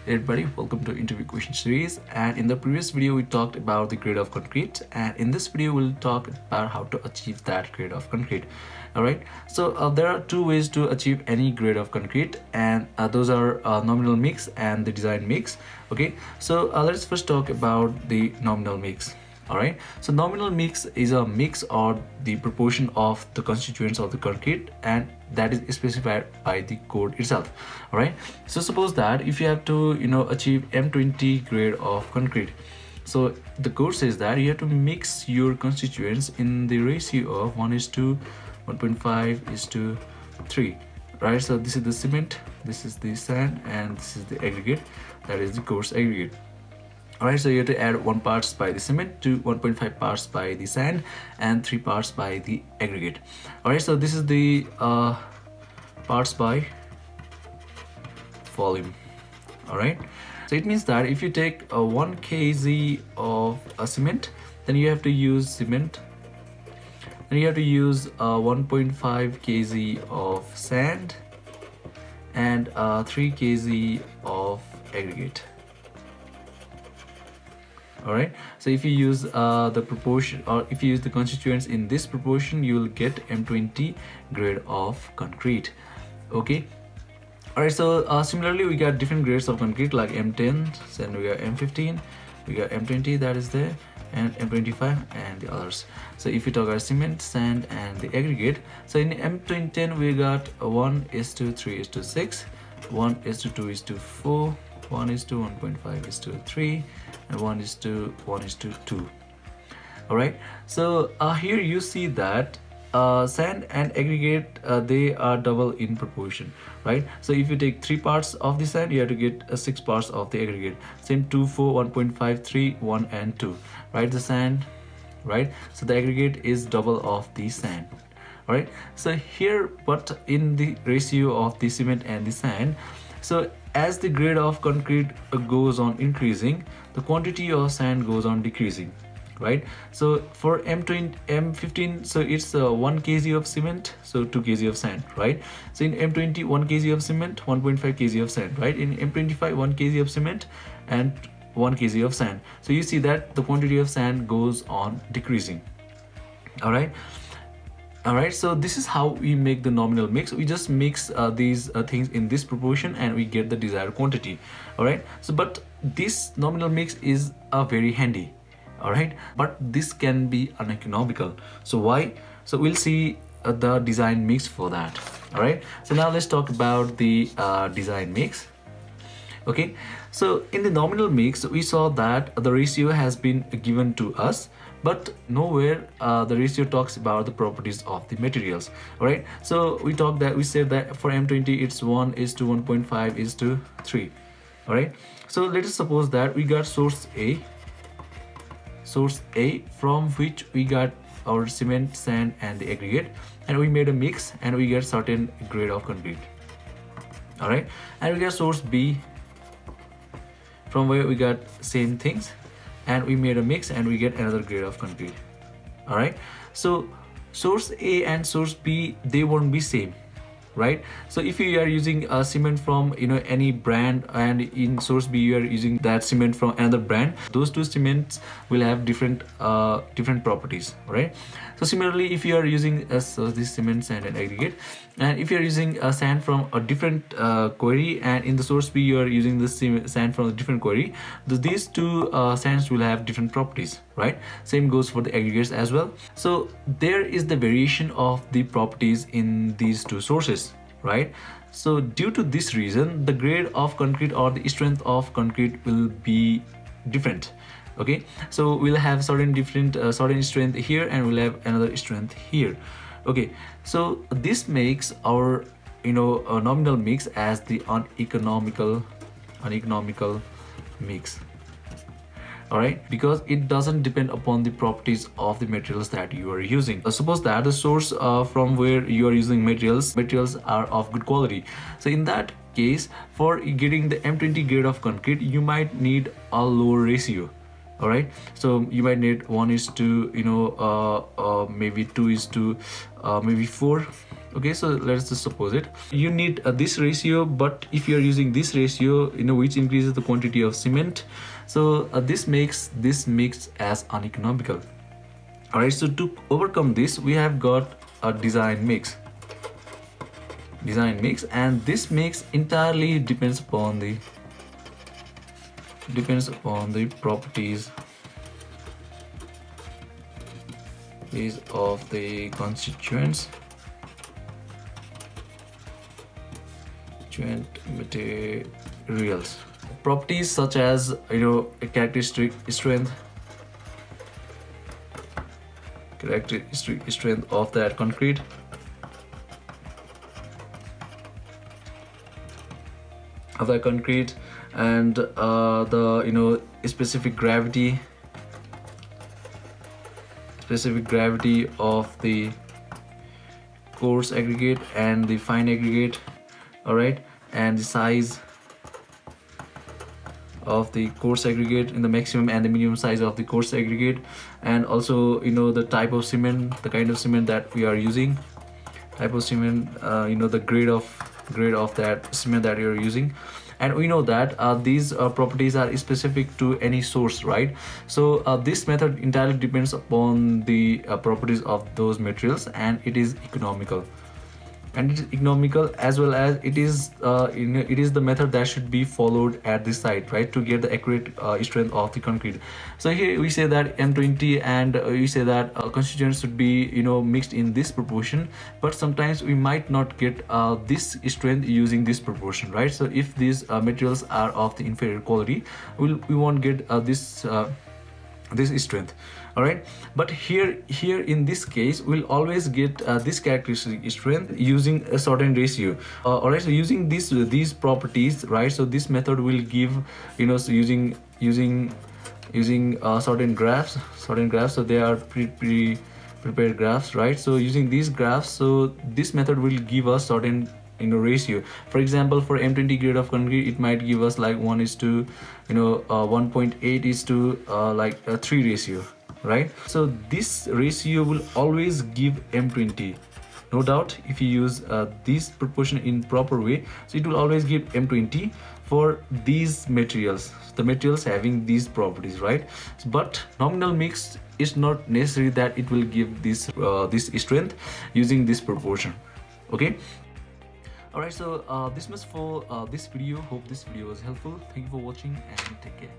Everybody, welcome to interview question series. And in the previous video we talked about the grade of concrete, and in this video we'll talk about how to achieve that grade of concrete. All right, so there are two ways to achieve any grade of concrete, and those are nominal mix and the design mix. Okay, so let's first talk about the nominal mix. All right, so nominal mix is a mix or the proportion of the constituents of the concrete, and that is specified by the code itself. All right, so suppose that if you have to achieve M20 grade of concrete, so the code says that you have to mix your constituents in the ratio of 1:1.5:3, right? So this is the cement, this is the sand, and this is the aggregate, that is the coarse aggregate. Alright, so you have to add 1 parts by the cement to 1.5 parts by the sand and 3 parts by the aggregate. Alright, so this is the parts by volume. Alright, so it means that if you take 1 kg of cement, then you have to use cement, and you have to use 1.5 kg of sand and 3 kg of aggregate. Alright, so if you use the proportion, or if you use the constituents in this proportion, you will get M20 grade of concrete. Okay, alright, so similarly we got different grades of concrete like M10, then we got M15, we got M20 that is there, and M25 and the others. So if you talk about cement, sand and the aggregate, so in M10 we got 1:3:6, 1:2:4, 1:1.5:3, and 1:1:2. All right, so here you see that sand and aggregate, they are double in proportion, right? So if you take 3 parts of the sand, you have to get 6 parts of the aggregate. Same 2, 4, 1.5, 3, 1 and 2, right? The sand, right? So the aggregate is double of the sand. All right, so here, but in the ratio of the cement and the sand, so as the grade of concrete goes on increasing, the quantity of sand goes on decreasing, right? So for M15, so it's 1 kg of cement, so 2 kg of sand, right? So in M20, 1 kg of cement, 1.5 kg of sand, right? In M25, 1 kg of cement and 1 kg of sand. So you see that the quantity of sand goes on decreasing. All right. Alright, so this is how we make the nominal mix. We just mix these things in this proportion and we get the desired quantity. Alright, so but this nominal mix is very handy. Alright, but this can be uneconomical. So why? So we'll see the design mix for that. Alright, so now let's talk about the design mix. Okay, so in the nominal mix we saw that the ratio has been given to us, but nowhere the ratio talks about the properties of the materials. All right, so we said that for M20 it's 1:1.5:3. all right, so let us suppose that we got source A from which we got our cement, sand and the aggregate, and we made a mix and we get certain grade of concrete. All right, and we got source B from where we got same things and we made a mix and we get another grade of concrete. All right, so source A and source B, they won't be same, right? So if you are using a cement from any brand, and in source B you are using that cement from another brand, those two cements will have different properties. All right, so similarly if you are using so this cement, sand and aggregate, and if you are using a sand from a different quarry, and in the source B you are using the sand from a different quarry, these two sands will have different properties, right? Same goes for the aggregates as well. So there is the variation of the properties in these two sources, right? So due to this reason, the grade of concrete or the strength of concrete will be different. Okay, so we'll have certain strength here and we'll have another strength here. Okay, so this makes our nominal mix as the uneconomical mix. All right, because it doesn't depend upon the properties of the materials that you are using. Suppose that the source from where you are using materials are of good quality, so in that case, for getting the M20 grade of concrete, you might need a lower ratio. All right, so you might need 1:2, maybe 2:4, Okay, so let's just suppose it. You need this ratio, but if you're using this ratio, which increases the quantity of cement, so this makes this mix as uneconomical. All right, so to overcome this, we have got a design mix, and this mix entirely depends upon the properties of the constituent materials. Properties such as a characteristic strength of that concrete, and the specific gravity of the coarse aggregate and the fine aggregate. All right, and the size of the coarse aggregate in the maximum and the minimum size of the coarse aggregate, and also the type of cement, the kind of cement that we are using, the grade of that cement that you're using. And we know that these properties are specific to any source, right? So this method entirely depends upon the properties of those materials, and it is economical. As well as it is the method that should be followed at the site, right, to get the accurate strength of the concrete. So here we say that M20, and we say that constituents should be mixed in this proportion, but sometimes we might not get this strength using this proportion, right? So if these materials are of the inferior quality, we won't get this strength. All right, but here in this case we'll always get this characteristic strength using a certain ratio. All right, so using these properties, right, so this method will give so using certain graphs, so they are prepared graphs, right? So using these graphs, so this method will give us certain ratio. For example, for M20 grade of concrete, it might give us like 1.8 is to 3 ratio, right? So this ratio will always give M20, no doubt. If you use this proportion in proper way, so it will always give M20 for these materials, the materials having these properties, right? But nominal mix is not necessary that it will give this strength using this proportion. Okay. Alright, so this much for this video. Hope this video was helpful. Thank you for watching and take care.